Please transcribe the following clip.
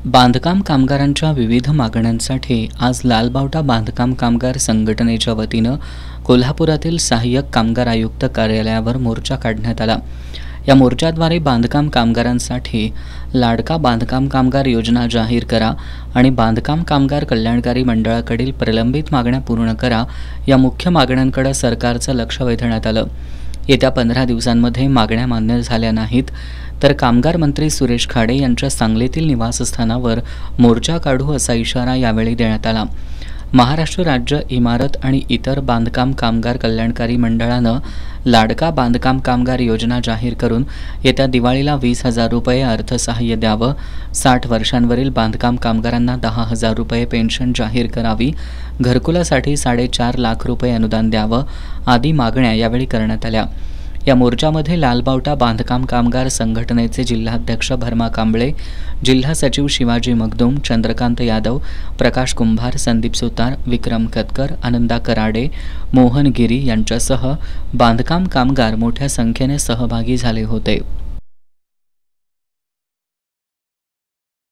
बांधकाम कामगारांच्या विविध मागण्यांसाठी आज लालबावटा बांधकाम कामगार संघटनेच्या वतीनं कोल्हापुरातील सहाय्यक कामगार आयुक्त कार्यालयावर मोर्चा काढण्यात आला। या मोर्चाद्वारे बांधकाम कामगारांसाठी लाडका बांधकाम कामगार योजना जाहीर करा आणि बांधकाम कामगार कल्याणकारी मंडळाकडील प्रलंबित मागण्या पूर्ण करा या मुख्य मागण्यांकडे सरकारचं लक्ष वेधण्यात आलं। येत्या 15 दिवसांमध्ये मागण्या मान्य झाल्या नाहीत तर कामगार मंत्री सुरेश खाडे यांच्या सांगलीतील निवासस्थानावर मोर्चा काढू असा इशारा यावेळी देण्यात आला। महाराष्ट्र राज्य इमारत आणि इतर बांधकाम कामगार कल्याणकारी मंडळानं लाडका बांधकाम कामगार योजना जाहीर करून येत्या दिवाळीला 20,000 रुपये अर्थसहाय्य द्यावं, 60 वर्षांवरील बांधकाम कामगारांना 10,000 रुपये पेन्शन जाहीर करावी, घरकुलासाठी 4.5 लाख रुपये अनुदान द्यावं आदी मागण्या यावेळी करण्यात आल्या। या मोर्चामध्ये लालबावटा बांधकाम कामगार संघटनेचे जिल्हाध्यक्ष भरमा कांबळे, जिल्हा सचिव शिवाजी मगदूम, चंद्रकांत यादव, प्रकाश कुंभार, संदीप सुतार, विक्रम कतकर, आनंदा कराडे, मोहन गिरी यांच्यासह बांधकाम कामगार मोठ्या संख्येने सहभागी झाले होते।